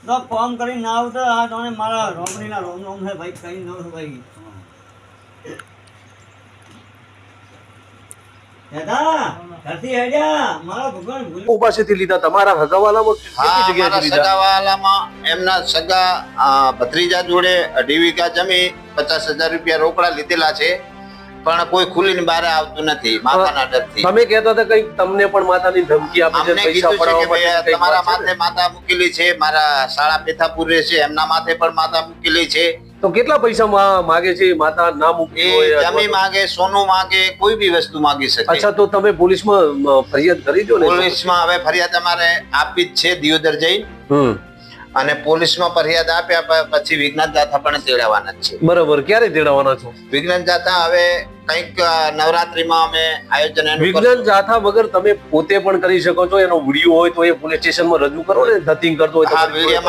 તો ફોન કરીને ના આવતા આ તને મારા રોમણીના રોમ રોમ છે ભાઈ કઈ ન ભાઈ પાસેથી લીધા તમારા હગાવાલામાં કેટલી જગ્યાએથી લીધા? સગાવાલામાં એમના સગા ભત્રીજા જોડે 2.5 વીઘા જમીન 50,000 રૂપિયા રોકડા લીધેલા છે, પણ કોઈ ખુલીને બહાર આવતું નથી માતાના ડરથી. તમે કહેતા હતા કઈક તમને પણ માતાની ધમકી આપે છે, અમને પૈસા કીધું છે કે પડાવવા માટે ભાઈ તમારા માથે માતા મૂકેલી છે, મારા શાળા પેથાપુર રહે છે એમના માથે પણ માતા મૂકેલી છે. તો કેટલા પૈસા માગે છે? માતા ના મૂકી એ હોય જમીન માગે, સોનું માગે, કોઈ બી વસ્તુ માગી શકે. અચ્છા, તો તમે પોલીસમાં ફરિયાદ કરી દો ને. પોલીસમાં હવે ફરિયાદ અમારે આપી જ છે દિયોદર જઈને, અને પોલીસમાં ફરિયાદ આપ્યા પછી વિજ્ઞાન જાથા પણ તેડાવવાના જ છે. બરાબર, ક્યારે તેડાવવાના છો? વિજ્ઞાન જાથા હવે કંઈક નવરાત્રીમાં અમે આયોજન એનું વિજ્ઞાન જાથા વગર તમે પોતે પણ કરી શકો છો. એનો વિડીયો હોય તો એ પોલીસ સ્ટેશનમાં રજૂ કરો ને. ધતિંગ કરતો હોય તો હા, વિડીયો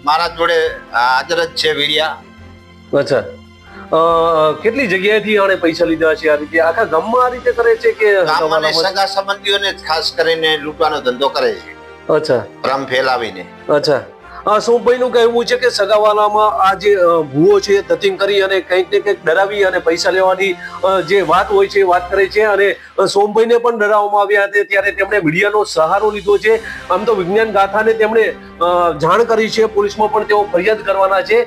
મારા જોડે હાજર જ છે વિડીયા. અચ્છા, કેટલી જગ્યાએથી આણે પૈસા લીધા છે? આ રીતે આખા ગામમાં આ રીતે કરે છે કે ગામમાં સગા સંબંધીઓને ખાસ કરીને લૂંટવાનો ધંધો કરે છે? અચ્છા, ભ્રમ ફેલાવીને. અચ્છા. સોમભાઈ નું કહેવું છે કે સગાવાલામાં આ જે ભૂવો છે ધતિંગ કરી અને કંઈક ને કંઈક ડરાવી અને પૈસા લેવાની જે વાત હોય છે વાત કરે છે, અને સોમભાઈને પણ ડરાવવામાં આવ્યા હતા ત્યારે તેમણે મીડિયાનો સહારો લીધો છે. આમ તો વિજ્ઞાન ગાથાને તેમણે જાણ કરી છે, પોલીસમાં પણ તેઓ ફરિયાદ કરવાના છે.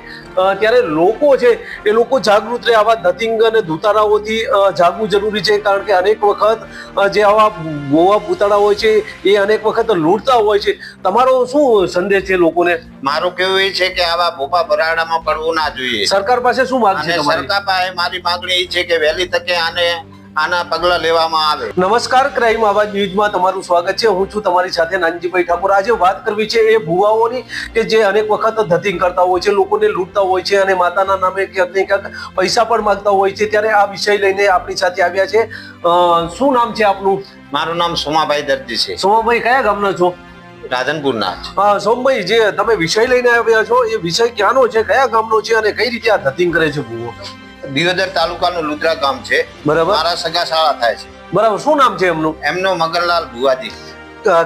ત્યારે લોકો છે એ લોકો જાગૃત રહે, આવા ધતિંગ અને ધુતારાઓથી જાગવું જરૂરી છે, કારણ કે અનેક વખત જે આવા ભૂવા ભૂતાડા હોય છે એ અનેક વખત લૂંટતા હોય છે. તમારો શું સંદેશ છે લોકોને? મારું કેવું એ છે કે આવા ભોપા ભરાડામાં પડવું ના જોઈએ. સરકાર પાસે શું માંગ છે તમારી? સરકાર પાસે મારી માંગણી એ છે કે વહેલી તકે આના પગલા લેવામાં આવે. નમસ્કાર, ક્રાઇમ આવાજ ન્યૂઝમાં તમારું સ્વાગત છે. હું છું તમારી સાથે નાનજીભાઈ ઠાકોર. આજે વાત કરવી છે એ ભુવાઓની કે જે અનેક વખત ધતિંગ કરતા હોય છે, લોકોને લૂંટતા હોય છે અને માતાના નામે ક્યાંક ને ક્યાંક પૈસા પણ માંગતા હોય છે. ત્યારે આ વિષય લઈને આપણી સાથે આવ્યા છે. શું નામ છે આપનું? મારું નામ સોમાભાઈ દરજી છે. સોમાભાઈ, કયા ગામના છો? રાધનપુરના. સોમભાઈ, જે તમે વિષય લઈને આવ્યા છો એ વિષય ક્યાંનો છે, કયા ગામનો છે અને કઈ રીતે આ ધતિંગ કરે છે ભુવો? દિયોદર તાલુકાનું લુદ્રા ગામ છે. બરાબર. મારા સગા શાળા થાય છે. બરાબર. શું નામ છે એમનું? એમનો મગનલાલ ભુવાજી.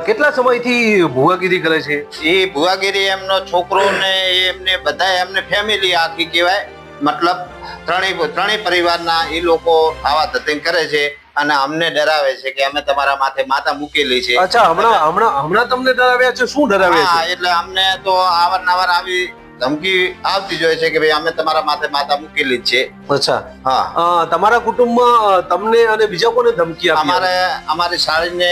કેટલા સમયથી ભુવાગીરી કરે છે? એ ભુવાગીરી એમનો છોકરો ને એમને બધા એમને ફેમિલી આખી કહેવાય, મતલબ ત્રણેય પરિવારના એ લોકો આવા ધતિંગ કરે છે અને અમને ડરાવે છે કે અમે તમારા માથે માતા મૂકેલી છે. અચ્છા, હમણાં તમને ડરાવ્યા છે? શું ડરાવ્યા છે? એટલે અમને તો અવારનવાર આવી ધમકી આવતી જ હોય છે કે ભાઈ અમે તમારા માથે માતા મૂકેલી જ છે. અચ્છા. હા. તમારા કુટુંબમાં તમને અને બીજા કોને ધમકી આપી? અમારી સાળીને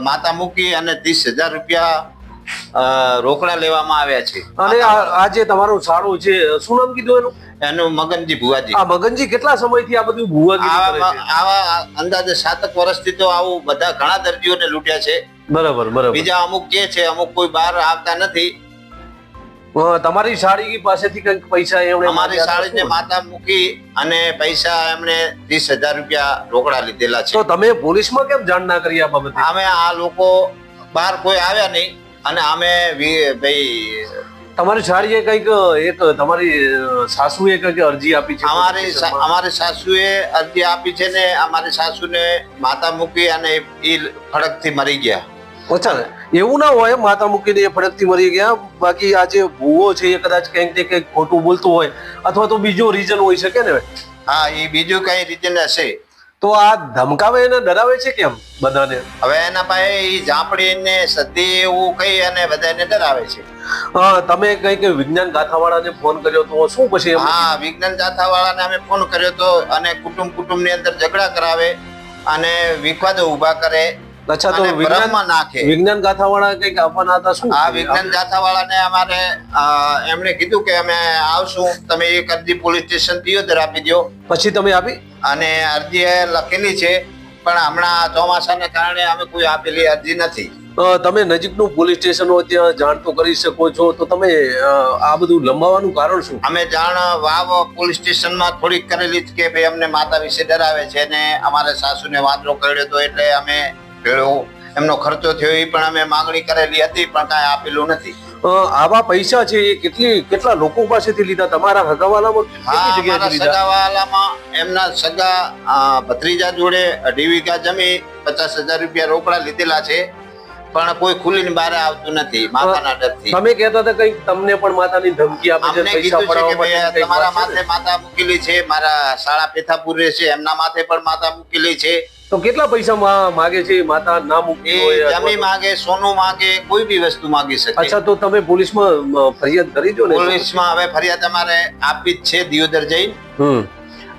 માતા મૂકી અને 30,000 રૂપિયા રોકડા લેવામાં આવ્યા છે. અને આ જે તમારો સાળો છે, શું નામ કીધું એનું મગનજી ભુવાજી. આ મગનજી કેટલા સમયથી આ બધું ભુવાગીરી કરે છે? આવા અંદાજે 7 વર્ષથી તો આવું બધા ઘણા દર્દીઓને લૂંટ્યા છે. બરાબર. બીજા અમુક કે છે, અમુક કોઈ બહાર આવતા નથી. તમારી સાળી પાસેથી કંઈક પૈસા એમણે? અમારી સાળીને માતા મૂકી અને પૈસા એમણે 30,000 રૂપિયા રોકડા લીધેલા છે. તો તમે પોલીસમાં કેમ જાણ ના કરી આ બાબતે? અમે આ લોકો બહાર કોઈ આવ્યા નહીં અને અમે ભાઈ તમારી સાળીએ કંઈક એક તમારી સાસુએ કંઈક અરજી આપી છે? અમારી સાસુએ અરજી આપી છે ને અમારી સાસુને માતા મૂકી અને એ ફડકથી મરી ગયા. અચ્છા, એવું ના હોય માતા મૂકીને એ ફડકથી મરી ગયા. બાકી આ જે ભૂવો છે એ કદાચ કંઈક ને કંઈક ખોટું બોલતો હોય અથવા તો બીજો રીઝન હોઈ શકે ને. હા, એ બીજું કઈ રીઝન હશે. તો આ ધમકાવે એને ડરાવે છે કેમ બધાને? હવે એના પાસે એ ઝાંપડીને સદી એવું કહી અને બધાને ડરાવે છે. તમે કંઈક વિજ્ઞાન ગાથાવાળાને ફોન કર્યો તો શું પછી? હા, વિજ્ઞાન ગાથાવાળાને અમે ફોન કર્યો તો અને કુટુંબની અંદર ઝઘડા કરાવે અને વિવાદો ઉભા કરે. અચ્છા, તો વિજ્ઞાન ગાથાવાળા કંઈક આપવાના હતા? શું? આ વિજ્ઞાન ગાથાવાળાને અમારે એમણે કીધું કે અમે આવશું, તમે એક અરજી પોલીસ સ્ટેશન દિયોદર આપી દો. પછી તમે આપી? અને અરજી લખેલી છે, પણ હમણાં ચોમાસાને કારણે અમે કોઈ આપેલી અરજી નથી. તમે નજીકનું પોલીસ સ્ટેશન હોય ત્યાં જાણ તો કરી શકો છો, તો તમે આ બધું લંબાવવાનું કારણ શું? અમે જાણ વાવ પોલીસ સ્ટેશનમાં થોડીક કરેલી કે ભાઈ અમને માતા વિશે ડરાવે છે ને અમારે સાસુને વાંદરો કર્યો હતો એટલે અમે એમનો ખર્ચો થયો એ પણ અમે માંગણી કરેલી હતી, પણ કાંઈ આપેલું નથી. આવા પૈસા છે એ કેટલા લોકો પાસેથી લીધા? તમારા હગાવાલામાં કેટલી જગ્યાએથી લીધા? સગાવાલામાં એમના સગા ભત્રીજા જોડે 2.5 વીઘા જમીન 50,000 રૂપિયા રોકડા લીધેલા છે, પણ કોઈ ખુલીને બહાર આવતું નથી માતાના ડરથી. તમે કહેતા હતા કઈક તમને પણ માતાની ધમકી આપે છે અમને પૈસા કીધું છે કે પડાવવા માટે ભાઈ કંઈક તમારા વાત છે ને? માથે માતા મૂકેલી છે, મારા શાળા પેથાપુર રહે છે એમના માથે પણ માતા મૂકેલી છે. તો કેટલા પૈસા માગે છે માતા ના મૂકી એ હોય અથવા જમી તો- માગે, સોનું માગે, કોઈ બી વસ્તુ માગી શકે. અચ્છા, તો તમે પોલીસમાં ફરિયાદ કરી દો ને. પોલીસમાં હવે ફરિયાદ અમારે આપી જ છે દિયોદર જઈને, હમ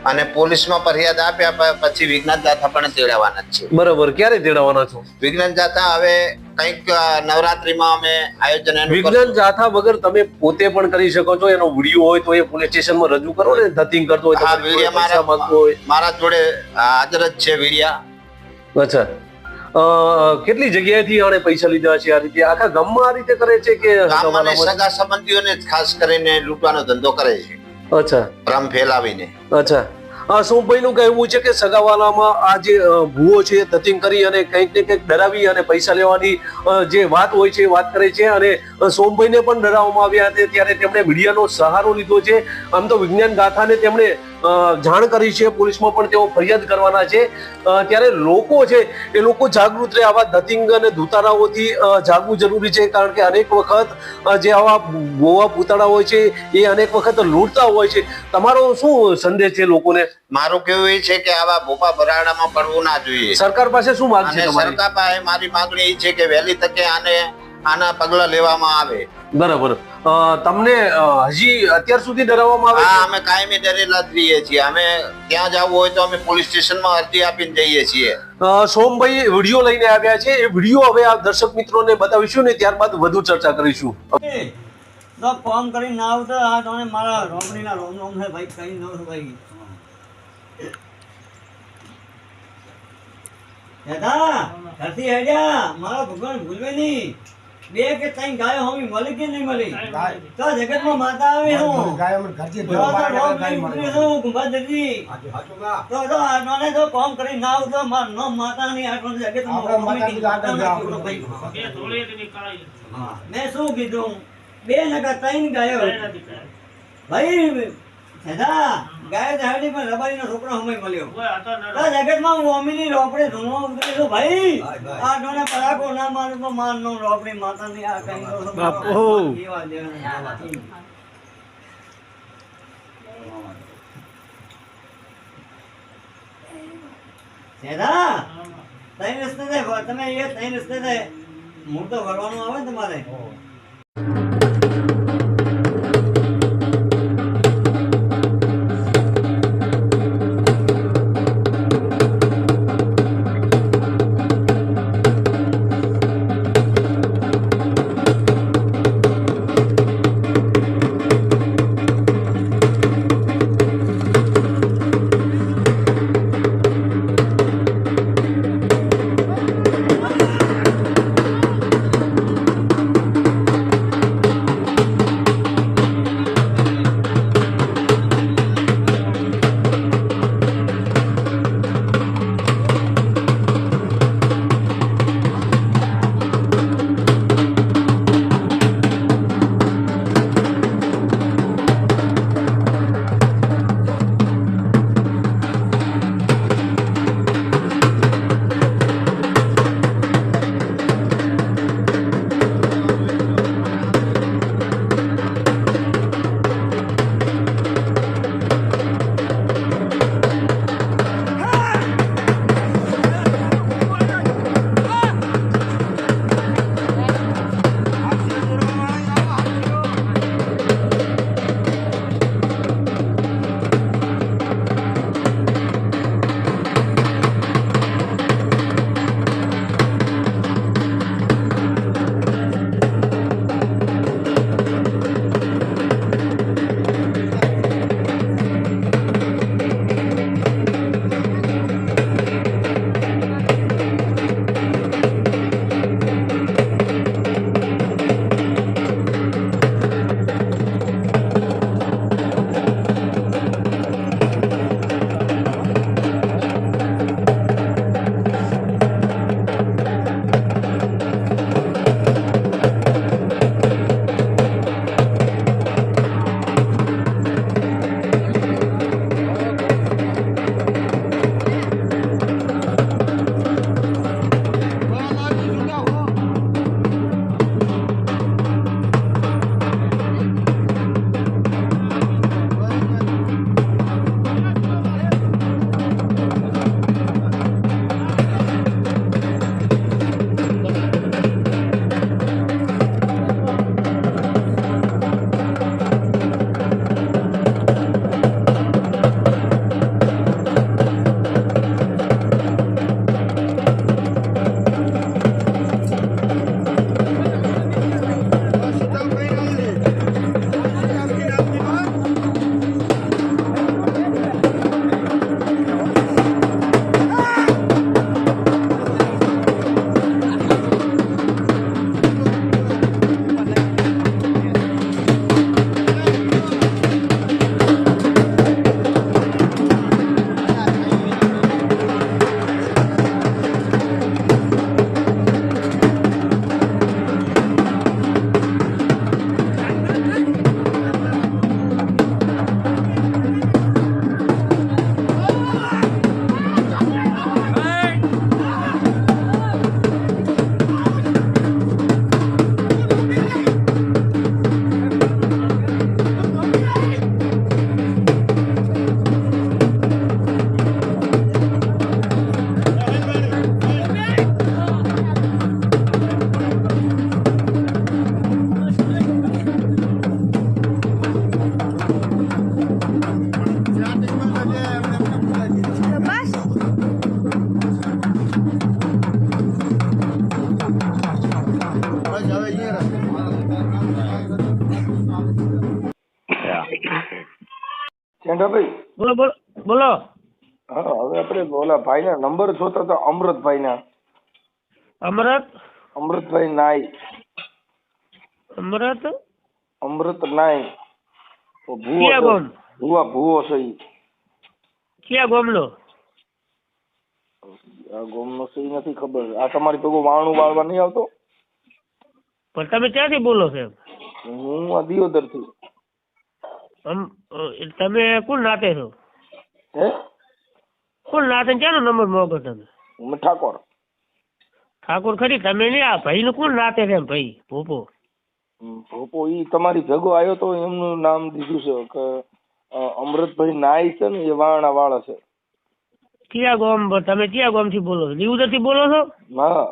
અને પોલીસમાં ફરિયાદ આપ્યા પછી વિજ્ઞાન જાથા પણ તેડાવવાના જ છે. બરાબર, ક્યારે તેડાવવાના છો? વિજ્ઞાન જાથા હવે કંઈક નવરાત્રીમાં અમે આયોજન એનું વિજ્ઞાન જાથા વગર તમે પોતે પણ કરી શકો છો. એનો વિડીયો હોય તો એ પોલીસ સ્ટેશનમાં રજૂ કરો ને. ધતિંગ કરતો હોય હા, તમારી વિડિયા જોડે પૈસા માંગતો હોય. મારા જોડે હાજર જ છે વિડિયા. અચ્છા, કેટલી જગ્યાએથી આણે પૈસા લીધા છે? આ રીતે આખા ગામમાં આ રીતે કરે છે કે ગામમાં ને સગા સંબંધીઓને જ ખાસ કરીને લૂંટવાનો ધંધો કરે છે, અચ્છા ભ્રમ ફેલાવીને. અચ્છા. સોમભાઈ નું કહેવું છે કે સગાવાલામાં આ જે ભૂવો છે ધતિંગ કરી અને કંઈક ને કંઈક ડરાવી અને પૈસા લેવાની જે વાત હોય છે એ વાત કરે છે. અને સોમભાઈને પણ ડરાવવામાં આવ્યા હતા ત્યારે તેમણે મીડિયાનો સહારો લીધો છે. આમ તો વિજ્ઞાન ગાથાને તેમણે જાણ કરી છે, પોલીસમાં પણ તેઓ ફરિયાદ કરવાના છે. ત્યારે લોકો છે એ લોકો જાગૃત રહે. આવા ધતિંગ અને ધુતારાઓથી જાગવું જરૂરી છે, કારણ કે અનેક વખત જે આવા ભૂવા ભૂતાળા હોય છે એ અનેક વખત લૂંટતા હોય છે. તમારો શું સંદેશ છે લોકોને? મારું કેવું એ છે કે આવા ભોપા ભરાડામાં પડવું ના જોઈએ. સરકાર પાસે શું માંગ છે અને તમારી? સરકાર પાસે મારી માંગણી એ છે કે વહેલી તકે આના પગલા લેવામાં આવે. બરાબર. તમને હજી અત્યાર સુધી ડરાવવામાં આવે હા, છે? અમે કાયમી ડરેલા જ રહીએ છીએ. અમે ત્યાં જવું હોય તો અમે પોલીસ સ્ટેશનમાં અરજી આપીને જઈએ છીએ. સોમભાઈ વિડીયો લઈને આવ્યા છે. એ વિડીયો હવે આ દર્શક મિત્રોને બતાવીશું ને ત્યારબાદ વધુ ચર્ચા કરીશું. તો ફોન કરીને ના આવતો આ તને મારા રોમણીના રોમ રોમ છે ભાઈ, કઈ ન ભાઈ. દાદા ઘરથી હેડ્યા, મારા ભગવાન ભૂલવે નહીં. 2 કે 3 ગાયો હોમી મળી કે નહીં મળી? તો જગતમાં માતા આવી હું તો આટોને તો કોમ કરી ના આવતો માર નો માતા નહીં. આટોને જગતમાં મેં શું કીધું? 2 નકા 3 ગાયો ભાઈ. દાદા ગાય દાડી પણ રબારીનો છોકરો હમે મળ્યો. તો જગતમાં રોમીની રોપડે ધૂણવા ઉતરીશું ભાઈ. આ ડોને પરાકો ના મારું તો મારનો રોપડી માતાની આ કઈ દો બાપુ કેવા દેવાના. દાદા 3 રસ્તે તમે એ 3 રસ્તે હું તો વળવાનું આવે ને તમારે. કેન્ડાભાઈ બોલો બોલો બોલો. હા હવે આપણે ઓલા ભાઈના નંબર જોતા હતા અમૃતભાઈના. અમૃતભાઈ નાઈ. અમૃત નાઈ ક્યાં ગામ? ભૂવો છે ઈ. ક્યાં ગામનો? આ ગામનો સહી નથી ખબર. આ તમારી ભેગું વાણું વાળવા નહીં આવતો? પણ તમે ક્યાંથી બોલો છો? હું આ દિયોદર થી. તમે કોણ નાતે છો? હે કોણ નાતે? ક્યાંનો નંબર માંગો તમે? હું ઠાકોર. ઠાકોર ખરી તમે નહીં. આ ભાઈ નું કોણ નાતે છે? ભાઈ ભોપો. ભોપો ઈ તમારી ભેગો આવ્યો તો એમનું નામ દીધું છે કે અમૃતભાઈ નાઈ છે ને એ વાણા વાળા છે. ક્યાં ગામ? તમે ક્યાં ગામ થી બોલો છો? દીવદર થી બોલો છો? હા.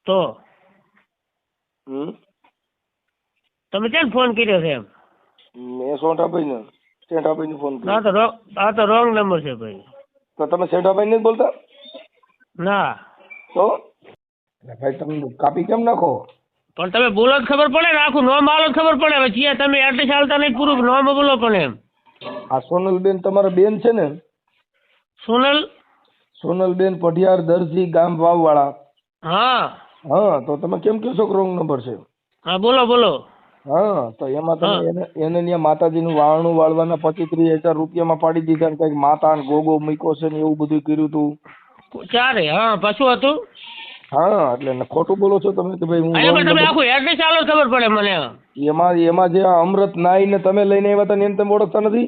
તો તમે ક્યાં ફોન કર્યો છે? એમ મેં શેઠાભાઈ ને ફોન કર્યો. આ તો રોંગ નંબર છે ભાઈ. તો તમે શેઠાભાઈ ને જ બોલતા? ના તો ભાઈ તમે કાપી કેમ નાખો? પણ તમે બોલો જ ખબર પડે ને. આખું નોમ આલો જ ખબર પડે. હવે છીએ તમે એડ્રેસ હાલતા નહીં, પૂરું નોમ બોલો. પણ એમ આ સોનલબેન તમારા બેન છે ને? સોનલબેન પઢિયાર દરજી ગામ વાવવાળા. હા હા તો તમે કેમ કહો છો કે રોંગ નંબર છે? હા બોલો બોલો. હા તો એમાં તમે એને ત્યાં માતાજીનું વાળનું વાળવાના 25-30 હજાર રૂપિયામાં પાડી દીધા ને કઈક માતા ને ગોગો મૂક્યો છે ને એવું બધું કર્યું હતું. ચારે હા પાછું હતું. હા એટલે ખોટું બોલો છો તમે કે ભાઈ હું તમે આખું એડ્રેસ આલો ખબર પડે મને. એમાં જે અમૃત નાઈ ને તમે લઈને આવ્યા હતા ને એને તમે ઓળખતા નથી?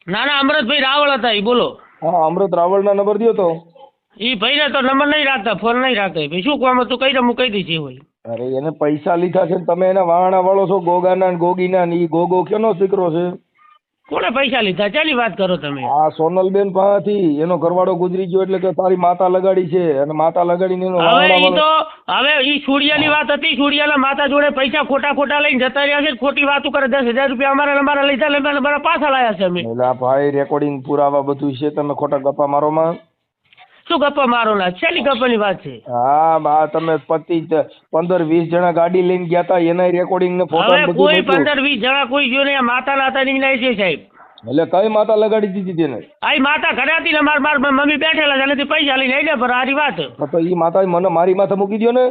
ના ના અમૃતભાઈ રાવળ હતા. એ બોલો. હા અમૃત રાવળ ના નંબર દો તો. એ ભાઈ ને તો નંબર નહીં રાખતા, ફોન નહીં રાખતા. ભાઈ શું કામ હતું? કઈ હું કહી દઈશ. હોય અરે એને પૈસા લીધા છે તમે એના વાહણા વાળો છો ગોગાના ને ગોગીના ને. ઈ ગોગો કેનો દીકરો છે? કોને પૈસા લીધા? ચાલી વાત કરો તમે? આ સોનલબેન પાસેથી એનો ઘરવાળો ગુજરી ગયો એટલે કે તારી માતા લગાડી છે અને માતા લગાડીને એનો હવે ઈ સુડિયાની વાત હતી. સુડિયાના માતા જોડે પૈસા ખોટા લઈને જતા રહ્યા છે. ખોટી વાતો કરે. 10,000 રૂપિયા અમારા લીધા, અમારા પાછા લાયા છે અમે. એટલે ભાઈ રેકોર્ડિંગ પુરાવા બધું છે. તમે ખોટા ગપ્પા મારો માં. શું ગપ્પા મારો? ના છેલ્લી ગપ્પાની વાત છે. હા બા તમે 15-20 જણા ગાડી લઈને ગયા હતા એના રેકોર્ડિંગ ને ફોટો બધું. કોઈ 15-20 જણા કોઈ જો નહીં. માતા નાતા નહીં છે સાહેબ. એટલે કઈ માતા લગાડી દીધી તેને? આ માતા ઘરે હતી ને માર મમ્મી બેઠેલા છે એનાથી પૈસા લઈને આવી પર આરી વાત. તો ઈ માતા મને મારી માથે મૂકી દો ને.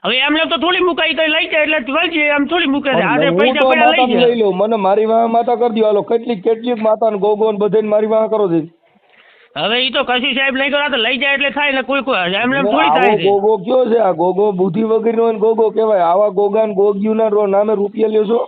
હવે એમને તો થોડી મુકાઈ તો લઈ જાય એટલે વળજી એમ થોડી મૂકે છે. આજે પૈસા પડ્યા લઈ લો. મને મારી વાહ માતા કરી દો. હાલો કેટલી માતા ને ગોગો ને બધે મારી વાહ કરો છે. હવે ઈ તો કશું સાહેબ નહીં કરો તો લઈ જાય એટલે થાય ને. કોઈ એમને થોડી થાય છે. ગોગો કયો છે? આ ગોગો બુદ્ધિ વગર નો ગોગો કહેવાય. આવા ગોગા ને ગોગીયું ના નામે રૂપિયા લ્યો છો?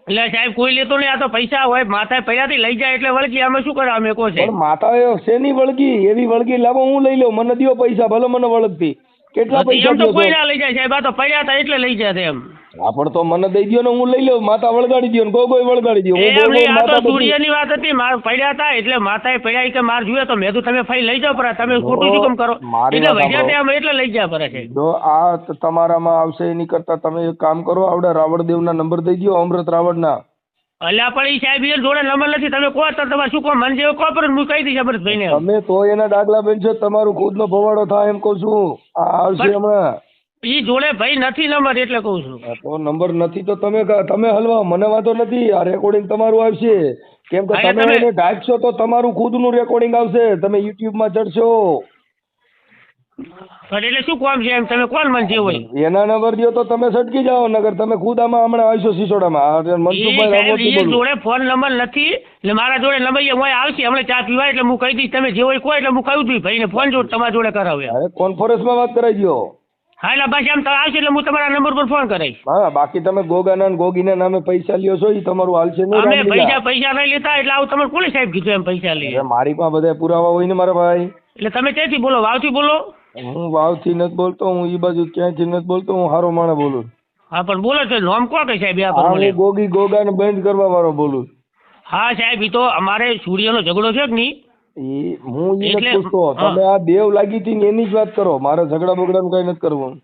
એટલે સાહેબ કોઈ લેતો નહીં. આ તો પૈસા હોય માથા પૈસાથી લઈ જાય એટલે વળગી. અમે શું કરે? અમે કહો છે માતા શેની વળગી? એવી વળગી લાવો હું લઈ લઉં. મને દો પૈસા ભલે મને વળગતી. કેટલા પૈસા? એમ તો કોઈ ના લઈ જાય સાહેબ. આ તો પડ્યા હતા એટલે લઈ જાય એમ. હા પણ તો મને દઈ દો ને હું લઈ લઉં. માતા વળગાડી દો ને ગોગોય વળગાડી દો. સૂર્યની વાત હતી. માર પડ્યા હતા એટલે માતાએ પડ્યા કે માર જોઈએ તો મેં તો તમે ફાઈ લઈ જાવ પર તમે ખોટું શું કામ કરો? એટલે વૈદ્યા એટલે લઈ જાય પર છે. જો આ તમારામાં આવશે એની કરતા તમે એક કામ કરો. આવડા રાવળદેવના નંબર દઈ દો. અમૃત રાવળના. અલ્યા પણ ઈ સાહેબ એ જોડે નંબર નથી. તમે કહો તો તમારે શું કહો? મને જેવો કહો પર હું કહી દઈશ અમૃતભાઈ ને. તમે તો એના ડાગલા બેન છો. તમારું ખુદનો ભવાડો થાય એમ કહું છું. આ આવશે હમણાં. ઈ જોડે ભાઈ નથી નંબર એટલે કહું છું. તો નંબર નથી તો તમે હલવા. મને વાંધો નથી. આ રેકોર્ડિંગ તમારું આવશે. કેમ કે તમે એને ઢાંકશો તો તમારું ખુદનું રેકોર્ડિંગ આવશે. તમે યુટ્યુબ માં ચડશો. પણ એટલે શું કામ છે એમ? તમે કોણ મન જે હોય એના નંબર દો તો તમે સટકી જાઓ. નગર તમે ખુદ આમાં હમણાં આવશો સિસોડામાં. મનસુખભાઈ જોડે ફોન નંબર નથી એટલે મારા જોડે નંબર હું આવશે હમણાં ચા પીવા એટલે હું કહી દઈશ. તમે જે હોય કોઈ એટલે હું કહું છું ભાઈ ને ફોન જોડે તમારા જોડે કરાવે. કોન્ફરન્સમાં વાત કરાવી દો. હા એટલે બસ એમ આવશે એટલે હું તમારા નંબર પર ફોન કરીશ. હા બાકી તમે ગોગાના ગોગીના નામે પૈસા લ્યો છો એ તમારું હાલશે નહીં. અમે પૈસા નહીં લેતા એટલે આવું તમારે કોને સાહેબ કીધું એમ પૈસા લઈએ? મારી પાસે બધા પુરાવા હોય ને મારા ભાઈ. એટલે તમે ક્યાંથી બોલો? વાવથી બોલો? હું વાવથી નથી બોલતો. હું ઈ બાજુ ક્યાંથી નથી બોલતો. હું હારો માણસ બોલું. હા પણ બોલો છો નામ કોણ કઈ સાહેબ? હું ગોગી ગોગાને બંધ કરવા વાળો બોલું. હા સાહેબ ઈ તો અમારે સૂર્યનો ઝઘડો છે કે નહીં? હું ઈ નથી પૂછતો. તમે આ દેવ લાગી હતી ને એની જ વાત કરો. મારે ઝઘડા બગડાનું કઈ નથી કરવું.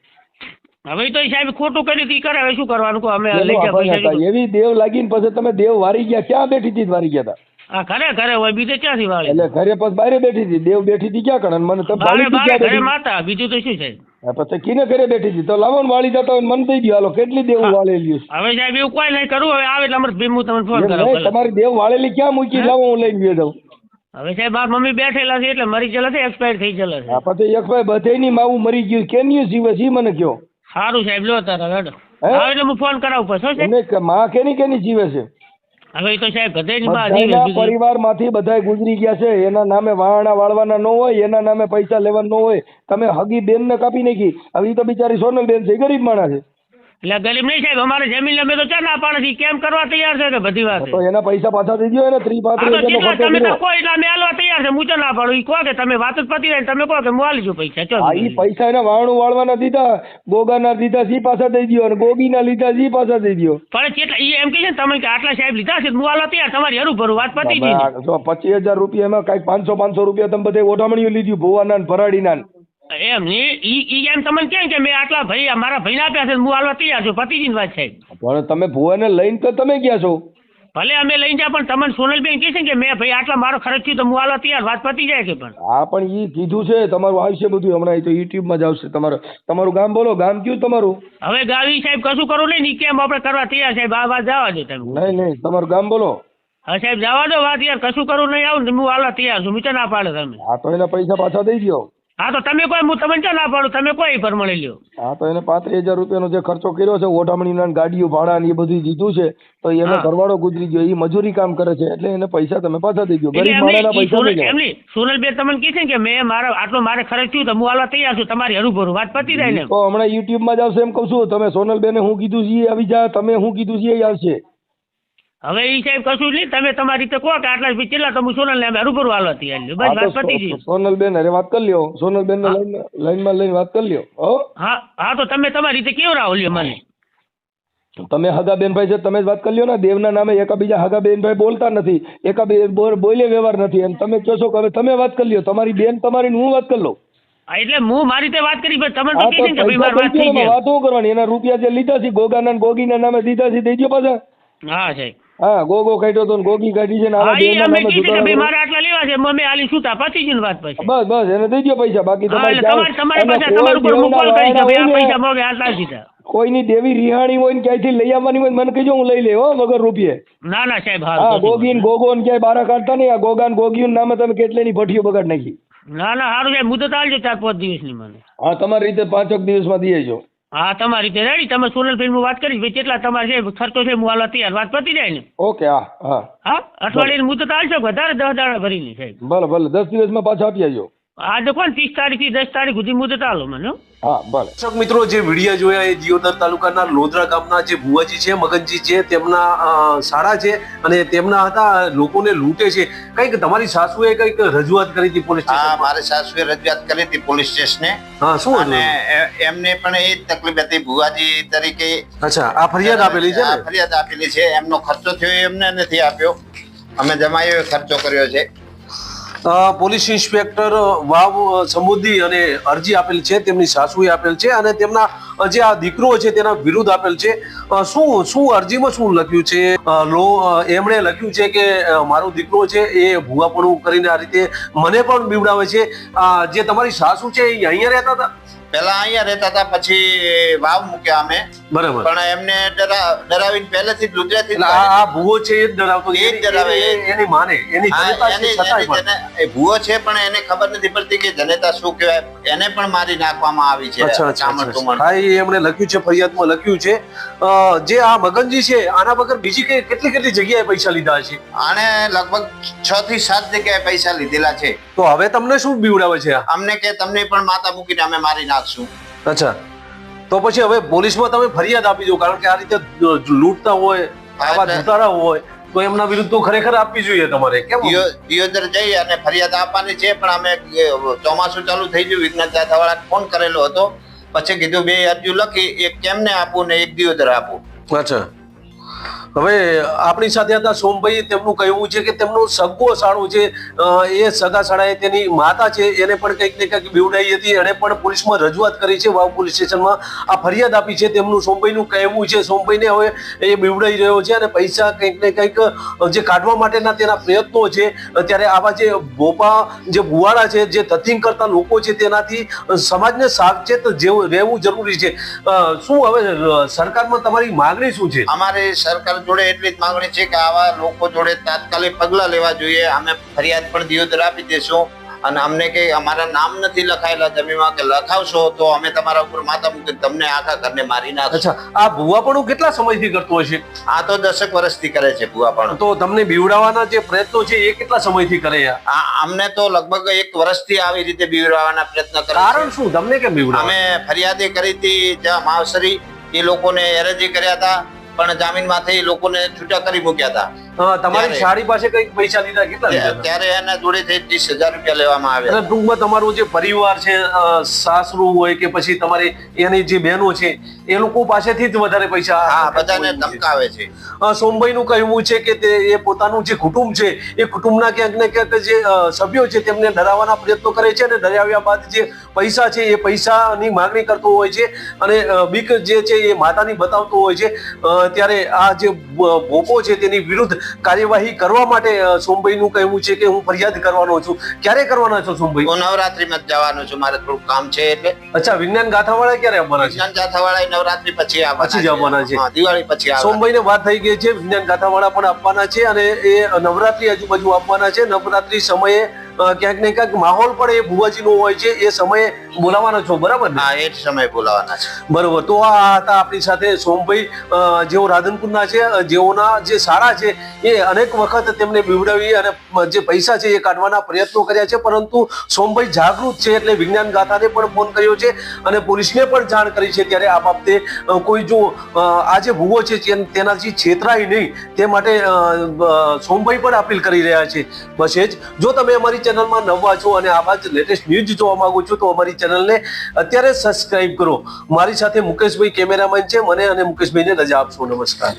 હવે તો સાહેબ ખોટું કર્યું તી કરે. હવે શું કરવાનું? અમે લઈ ગયા એવી દેવ લાગીને પછી તમે દેવ વારી ગયા. ક્યાં બેઠી હતી વારી ગયા હતા? હા ઘરે હોય બીજે ક્યાંથી વાળે? એટલે ઘરે પછી બારે બેઠી હતી. દેવ બેઠી હતી ક્યાં કણ? મને ઘરે માતા બીજું તો શું છે? પછી કિને ઘરે બેઠી હતી તો લાવો ને વાળી જતા હોય ને મને દઈ દો હાલો કેટલી દેવું વાળેલી છે હવે સાહેબ એવું કોઈ નહીં કરું હવે આવે એટલે અમારે ભીમ હું તમને ફોન એમ કરાવું નહીં, તમારી દેવ વાળેલી ક્યાં મૂકી લાવો હું લઈને ગયો જાઉં હવે સાહેબ મારા મમ્મી બેઠેલા છે એટલે મરી ગયેલા છે એક્સપાયર થઈ ગયેલા છે પછી એક ભાઈ બધેની માવું મરી ગયું કેન્યું જીવે છે ઈ મને કયો સારું સાહેબ લો તારા હેડો હે? આવે એટલે હું ફોન કરાવું પછી હો સાહેબ એને માં કેની જીવે છે હવે એ તો સાહેબ ગધેની માં જીવે બધાના બીજું. પરિવારમાંથી બધાય ગુજરી ગયા છે એના નામે વાહણા વાળવાના ન હોય એના નામે પૈસા લેવાના ન હોય તમે હગી બેન ને કાપી નાખી હવે ઈ તો બિચારી સોનલ બેન છે ઈ ગરીબ માણસ છે એટલે ગરીબ નહીં સાહેબ અમારે જમીન અમે તો ચા ના પાડે છે કેમ કરવા તૈયાર છે કે બધી વાત તો એના પૈસા પાછા દઈ દો એને 30-35 હજારનો ખર્ચો તમે કર્યો. કોઈ એટલે અમે આલવા તૈયાર છે હું ચા ના પાડું ઈ કહો કે તમે વાત જ પતી જાય ને તમે કહો કે હું આલી જો પૈસા ચો આ ઈ પૈસા એના વાહણું વાળવાના દીધા ગોગાના દીધા સી પાછા દઈ દ્યો અને ગોગીના લીધા સી પાછા દઈ દ્યો પણ કેટલા ઈ એમ કહે છે ને તમે કે આટલા સાહેબ લીધા છે હું આલવા તૈયાર તમારી હરું ભરું વાત પતી ગઈ ને. જો 25,000 રૂપિયા એમાં કઈક 500 રૂપિયા તમે બધે ઓઢામણીઓ લીધી ભુવાના ને ભરાડીના ને. એમ નહીં ઈ એમ તમને કેમ કે મેં આટલા ભાઈ મારા ભાઈને આપ્યા છે હું આલવા તૈયાર છું પતી ગઈ વાત સાહેબ પણ તમે ભુવાને લઈને તો તમે ગયા છો ભલે અમે લઈ જા પણ તમને સોનલબેન કહે છે કે મેં ભાઈ આટલા મારો ખર્ચ થયું તો હું આલવા તૈયાર વાત પતી જાય કે પણ હા પણ ઈ કીધું છે તમારું આવશે બધું હમણાં ઈ તો યુટ્યુબમાં જ આવશે તમારું ગામ બોલો ગામ કયું તમારું હવે ગાવી સાહેબ કશું કરવું નહીં ને ઈ કેમ આપણે કરવા તૈયાર સાહેબ આ વાત જવા દો તમે નહીં તમારું ગામ બોલો હવે સાહેબ જવા દો વાત યાર કશું કરવું નહીં આવું ને હું આલવા તૈયાર છું મીઠા ના પાડે તમે હા તો એના પૈસા પાછા દઈ દ્યો હા તો તમે કોઈ હું તમને ચા ના પાડું તમે કોઈ પર મળી લ્યો હા તો એને 35,000 રૂપિયાનો જે ખર્ચો કર્યો છે ઓઢામણીના ને ગાડીઓ ભાડા ને એ બધું દીધું છે તો એનો હા. ઘરવાળો ગુજરી ગયો એ મજૂરી કામ કરે છે એટલે એને પૈસા તમે પાછા દઈ દો એટલે ગરીબ માણસના પૈસા દઈ દો એમની સોનલબેન તમને કહે છે કે મેં મારા આટલો મારે ખર્ચ થયું તો હું આલવા તૈયાર છું તમારી હરું ભરું વાત પતી જાય ને તો હમણાં યુટ્યુબમાં જ આવશે એમ કહું છું તમે સોનલબેને હું કીધું છે એ આવી જા તમે હું કીધું છે એ આવશે હવે ઈ સાહેબ કશું નહીં તમે તમારી રીતે કહો કે આટલા રૂપિયા કેટલા તો હું સોનલને અમે હરું ભરું આલવા તૈયાર લ્યો બસ વાત પતી ગઈ સોનલબેન અરે વાત કરી લ્યો સોનલબેન ને લાઈનમાં લઈને વાત કરી લ્યો હો હા હા તો તમે તમારી રીતે કેવું રાહો લ્યો મને તમે હગા બેનભાઈ છે તમે જ વાત કરી લ્યો ને દેવના નામે એકાબીજા હગા બેનભાઈ બોલતા નથી બોલે વ્યવહાર નથી અને તમે કહો છો કે હવે તમે વાત કરી લ્યો તમારી બેન તમારી ને હું વાત કરી લઉં હા, એટલે હું મારી રીતે વાત કરી પણ તમે તો હા કહે છે તો કે ભાઈ મારી વાત પૈસા થઈ દઈ ગઈ વાત શું કરવાની એના રૂપિયા જે લીધા છે ગોગાના ને ગોગીના નામે દીધા છે દઈ દ્યો પાછા હા સાહેબ હા ગોગો કાઢ્યો તો ને ગોગી કાઢી છે ને આવા હા ઈ દેવના અમે નામે કહી છે કે ભાઈ જુગાડા મારે આટલા લેવા છે અમે આલી છૂટા પતી ગઈ ને વાત પછી બસ એને દઈ દ્યો પૈસા બાકી હા તમારે એટલે તમારી પાસે અને તમારા ઉપર કોઈ હું કોલ દેવના કરીશ કે ભાઈ આ વાળા પૈસા હોય ને, મોગે આટલા દીધા કોઈની દેવી રિહાણી હોય ને ક્યાંયથી લઈ આવવાની હોય ને મને કહેજો હું લઈ લે હો વગર રૂપિયે ના ના સાહેબ હા હારું ગોગી ને ગોગો ને ક્યાંય બારા કાઢતા નહીં આ ગોગા ને ગોગીયું નામે તમે કેટલીની ભઠ્ઠીઓ બગાડ નાખી ના ના સારું સાહેબ મુદત આલજો 4-5 દિવસની મને હા તમારી રીતે 5 દિવસમાં દઈ આવજો હા તમારી રીતે રેડી તમે સોનલ ફિલ્મ વાત કરી ભાઈ કેટલા તમારે છે ખર્ચો છે હું આલવા તૈયાર વાત પતી જાય ને ઓકે હા હા હા અઠવાડિયાની મુદત આલશો વધારે 10 દાડા ભરીની સાહેબ ભલે 10 દિવસમાં પાછા આપી આવજો આજે કોણ 30 તારીખથી 10 તારીખ સુધી મુદત આલો મને હો. હા ભલે દર્શક મિત્રો જે વિડીયો જોયા એ દિયોદર તાલુકાના લોધરા ગામના જે ભુવાજી છે મગનજી છે તેમના શાળા છે અને તેમના હતા લોકોને લૂંટે છે કંઈક તમારી સાસુએ કંઈક રજૂઆત કરી હતી પોલીસ હા સ્ટેશન મારે સાસુએ રજૂઆત કરી હતી પોલીસ સ્ટેશને હા શું અને હતું? એમને પણ એ જ તકલીફ હતી ભુવાજી તરીકે અચ્છા આ ફરિયાદ આપેલી છે આ ને ફરિયાદ આપેલી છે એમનો ખર્ચો થયો એ એમને નથી આપ્યો અમે જમાયો ખર્ચો કર્યો છે પોલીસ ઇન્સ્પેક્ટર વાવ સમુદ્રી અને અરજી આપેલ છે તેમની સાસુએ આપેલ છે અને તેમના જે આ દીકરો છે તેના વિરુદ્ધ આપેલ છે શું અરજીમાં શું લખ્યું છે એમણે લખ્યું છે કે મારો દીકરો છે એ ભુવાપણું કરીને આ રીતે મને પણ બીવડાવે છે જે તમારી સાસુ છે એ અહીંયા રહેતા હતા પેલા અહીંયા રહેતા હતા પછી વાવ મૂક્યા અમે બરાબર પણ એમને ડરાવીને પહેલેથી જ ગુજરાતી એટલે આ ભુવો છે એ જ ડરાવતો એ જ ડરાવે. એની માને એની જનતા છે છતાંય પણ એ ભૂવો છે પણ એને ખબર નથી પડતી કે જનેતા શું કહેવાય એને પણ મારી નાખવામાં આવી છે અચ્છા ચામડ ચુમડ. હા એ એમણે લખ્યું છે ફરિયાદમાં લખ્યું છે જે આ મગનજી છે આના વગર બીજી કેટલી જગ્યાએ પૈસા લીધા છે આણે લગભગ 6 થી 7 જગ્યાએ પૈસા લીધેલા છે તો હવે તમને શું બીવડાવે છે આ અમને કે તમને પણ માતા મૂકીને અમે મારી નાખશું અચ્છા તો પછી હવે પોલીસમાં તમે ફરિયાદ આપી દો કારણ કે આ રીતે લૂંટતા હોય આવા એટલે- જુતારા હોય તો એમના વિરુદ્ધ તો ખરેખર આપવી જોઈએ તમારે કેમ દિયોદર જઈ અને ફરિયાદ આપવાની છે પણ અમે ચોમાસું ચાલુ થઈ ગયું વિજ્ઞાન દાદાવાળાને ફોન કરેલો હતો પછી કીધું 2 અરજી લખી એક કેમને આપું ને એક દિયોદર આપું અચ્છા હવે આપણી સાથે હતા સોમભાઈ. તેમનું કહેવું છે કે તેમનું સગો સાળો છે, એ સગા સાળાએ તેની માતા છે એને પણ કંઈક ને કંઈક બીવડાવી હતી. એણે પણ પોલીસમાં રજૂઆત કરી છે, વાવ પોલીસ સ્ટેશનમાં આ ફરિયાદ આપી છે. તેમનું સોમભાઈનું કહેવું છે સોમભાઈને હવે એ બીવડાઈ રહ્યો છે અને પૈસા કંઈક ને કંઈક જે કાઢવા માટેના તેના પ્રયત્નો છે. ત્યારે આવા જે ભોપા જે ભુવાડા છે, જે ધતિંગ કરતા લોકો છે, તેનાથી સમાજને સાવચેત રહેવું જરૂરી છે. શું હવે સરકારમાં તમારી માગણી શું છે? અમારી સરકાર જોડે એટલી જ માંગણી છે કે આવા લોકો જોડે તાત્કાલિક પગલાં લેવા જોઈએ. અમે ફરિયાદ પણ દિયોદર આપી દેશું અને અમને કે અમારા નામ નથી લખાયેલા જમીનમાં, કે લખાવશો તો અમે તમારા ઉપર માથા મૂકી તમને આખા ઘરને મારી નાખશું. અચ્છા, આ ભુવાપણું કેટલા સમયથી કરતો હશે? આ તો 10 વર્ષથી કરે છે ભુવાપણું. તો તમને બીવડાવવાના જે પ્રયત્નો છે એ કેટલા સમયથી કરે? અમને તો લગભગ 1 વર્ષથી આવી રીતે બીવડાવવાના પ્રયત્ન કરે છે. કારણ શું તમને કેમ બીવડાવે? અમે ફરિયાદી કરી હતી જ્યાં માવસરી, એ લોકોને અરજી કર્યા હતા પણ જામીનમાંથી એ લોકોને છૂટા કરી મૂક્યા હતા. તમારી સાડી પાસે કઈક પૈસા લીધા, કેટલા લીધા? ત્યારે એના જોડેથી 30,000 રૂપિયા લેવામાં આવ્યા. અને ટૂંકમાં તમારું જે પરિવાર છે, સાસરું હોય કે પછી તમારી એની જે બહેનો છે, એ લોકો પાસેથી જ વધારે પૈસા બધાને ધમકાવે છે. સોમભાઈનું કહેવું છે કે એ પોતાનું જે કુટુંબ છે એ કુટુંબના ક્યાંક ને ક્યાંક જે સભ્યો છે તેમને ડરાવવાના પ્રયત્નો કરે છે અને ડરાવ્યા બાદ જે પૈસા છે એ પૈસાની માગણી કરતો હોય છે અને બીક જે છે એ માતાની બતાવતો હોય છે. ત્યારે આ જે ભોપો છે તેની વિરુદ્ધ કાર્યવાહી કરવા માટે સોમભાઈનું કહેવું છે કે હું ફરિયાદ કરવાનો છું. ક્યારે કરવાના છો સોમભાઈ? હું નવરાત્રીમાં જ જવાનું છું, મારે થોડું કામ છે એટલે. અચ્છા, વિજ્ઞાન ગાથાવાળા ક્યારે આવવાના છે? વિજ્ઞાન ગાથાવાળા નવરાત્રી પછી પછી જ આવવાના છે. દિવાળી પછી. સોમભાઈને વાત થઈ ગઈ છે, વિજ્ઞાન ગાથાવાળા પણ આપવાના છે અને એ નવરાત્રી આજુબાજુ આપવાના છે. નવરાત્રી સમયે ક્યાંક ને ક્યાંક માહોલ પણ એ ભુવાજીનો હોય છે, એ સમયે બોલાવવાના છો, બરાબર ને? હા, એ જ સમયે બોલાવવાના છે. બરોબર. તો આ હતા આપણી સાથે સોમભાઈ, જેઓ રાધનપુરના છે, જેઓના જે શાળા છે એ અનેક વખત તેમને બીવડાવી અને જે પૈસા છે એ કાઢવાના પ્રયત્નો કર્યા છે, પરંતુ સોમભાઈ જાગૃત છે એટલે વિજ્ઞાન ગાથાને પણ ફોન કર્યો છે અને પોલીસને પણ જાણ કરી છે. ત્યારે આ બાબતે કોઈ જો આ જે ભુવો છે તેનાથી છેતરાય નહીં તે માટે સોમભાઈ પણ અપીલ કરી રહ્યા છે. બસ એ જ. જો તમે અમારી ચેનલમાં નવા છો અને આવા જ લેટેસ્ટ ન્યૂઝ જોવા માંગો છો તો અમારી ચેનલને અત્યારે સબસ્ક્રાઇબ કરો. મારી સાથે મુકેશભાઈ કેમેરામેન છે. મને અને મુકેશભાઈને રજા આપશો. નમસ્કાર.